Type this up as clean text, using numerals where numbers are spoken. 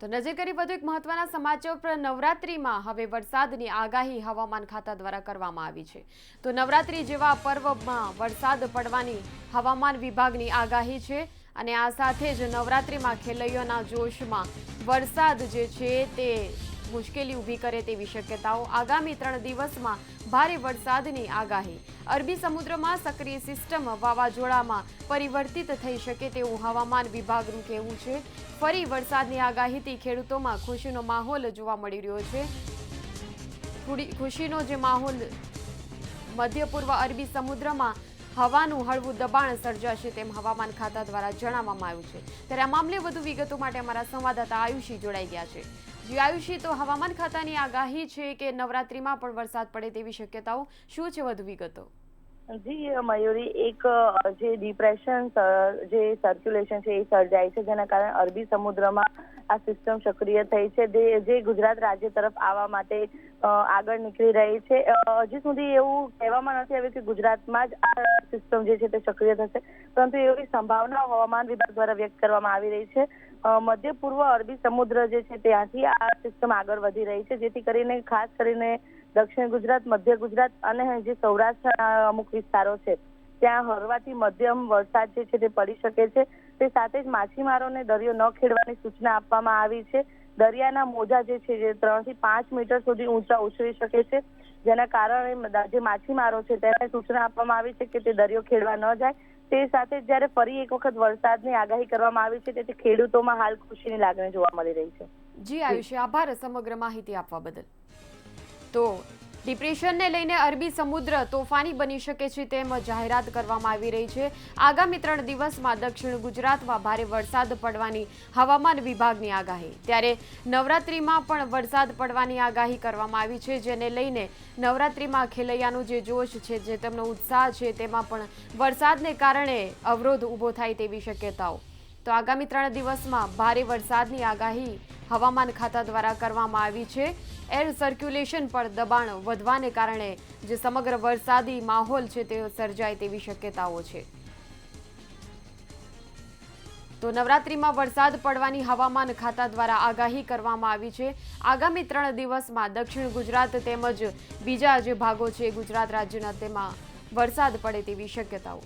તો નજર કરી વધુ એક મહત્વના સમાચાર પર નવરાત્રીમાં હવે વરસાદની આગાહી હવામાન ખાતા દ્વારા કરવામાં આવી છે। તો નવરાત્રી જેવા પર્વમાં વરસાદ પડવાની હવામાન વિભાગની આગાહી છે અને આ સાથે જ નવરાત્રીમાં ખેલૈયાઓના જોશમાં વરસાદ જે છે તે મુશ્કેલી ઊભી કરે તેવી શક્યતાઓ। આગામી 3 દિવસમાં ભારે વરસાદની આગાહી। અરબી સમુદ્રમાં સક્રિય સિસ્ટમ વાવાઝોડામાં પરિવર્તિત થઈ શકે તેવું હવામાન વિભાગનું કહેવું છે। ફરી વરસાદની આગાહીથી ખેડૂતોમાં ખુશીનો માહોલ જોવા મળી રહ્યો છે। ખુશીનો જે માહોલ મધ્ય પૂર્વ અરબી સમુદ્રમાં હવાનું હળવું દબાણ સર્જાશે તેમ હવામાન ખાતા દ્વારા જણાવવામાં આવ્યું છે। ત્યારે આ મામલે વધુ વિગતો માટે અમારા સંવાદદાતા આયુષી જોડાઈ ગયા છે। જી આયુષી, તો હવામાન ખાતાની આગાહી છે કે નવરાત્રીમાં પણ વરસાદ પડે તેવી શક્યતાઓ, શું છે વધુ વિગતો? જી મયુરી, એક જે ડિપ્રેશન જે સર્ક્યુલેશન છે એ સર્જાય છે, જેના કારણે અરબી સમુદ્રમાં આ સિસ્ટમ સક્રિય થઈ છે, જે ગુજરાત રાજ્ય તરફ આવવા માટે આગળ નીકળી રહી છે। હજી સુધી એવું કહેવામાં નથી આવ્યું કે ગુજરાતમાં જ આ સિસ્ટમ જે છે તે સક્રિય થશે, પરંતુ એવી સંભાવના હવામાન વિભાગ દ્વારા વ્યક્ત કરવામાં આવી રહી છે। મધ્ય પૂર્વ અરબી સમુદ્ર જે છે ત્યાંથી આ સિસ્ટમ આગળ વધી રહી છે, જેથી કરીને ખાસ કરીને દક્ષિણ ગુજરાત, મધ્ય ગુજરાત અને જે સૌરાષ્ટ્રના અમુક વિસ્તારો છે ત્યાં હળવાથી મધ્યમ વરસાદ જે છે તે પડી શકે છે। તે સાથે જ માછીમારોને દરિયો ન ખેડવાની સૂચના આપવામાં આવી છે। દરિયાના મોજા જે છે જે 3 થી 5 મીટર સુધી ઊંચા ઉછળી શકે છે, જેના કારણે જે માછીમારો છે તેને સૂચના આપવામાં આવી છે કે તે દરિયો ખેડવા ન જાય। તે સાથે જ્યારે ફરી એક વખત વરસાદની આગાહી કરવામાં આવી છે, તેથી ખેડૂતોમાં હાલ ખુશીની લાગણી જોવા મળી રહી છે। જી આયુષી, આભાર સમગ્ર માહિતી આપવા બદલ। તો ડિપ્રેશનને લઈને અરબી સમુદ્ર તોફાની બની શકે છે તેમ જાહેરાત કરવામાં આવી રહી છે। આગામી 3 દિવસમાં દક્ષિણ ગુજરાતમાં ભારે વરસાદ પડવાની હવામાન વિભાગની આગાહી। ત્યારે નવરાત્રીમાં પણ વરસાદ પડવાની આગાહી કરવામાં આવી છે, જેને લઈને નવરાત્રીમાં ખેલૈયાનો જે જોશ છે, જે તેમનો ઉત્સાહ છે, તેમાં પણ વરસાદને કારણે અવરોધ ઊભો થાય તેવી શક્યતાઓ। તો આગામી 3 દિવસમાં ભારે વરસાદની આગાહી હવામાન ખાતા દ્વારા કરવામાં આવી છે। એર સર્ક્યુલેશન પર દબાણ વધવાને કારણે જે સમગ્ર વરસાદી માહોલ છે તે સર્જાય તેવી શક્યતાઓ છે। તો નવરાત્રીમાં વરસાદ પડવાની હવામાન ખાતા દ્વારા આગાહી કરવામાં આવી છે। આગામી 3 દિવસમાં દક્ષિણ ગુજરાત તેમજ બીજા જે ભાગો છે ગુજરાત રાજ્યના તેમાં વરસાદ પડે તેવી શક્યતાઓ।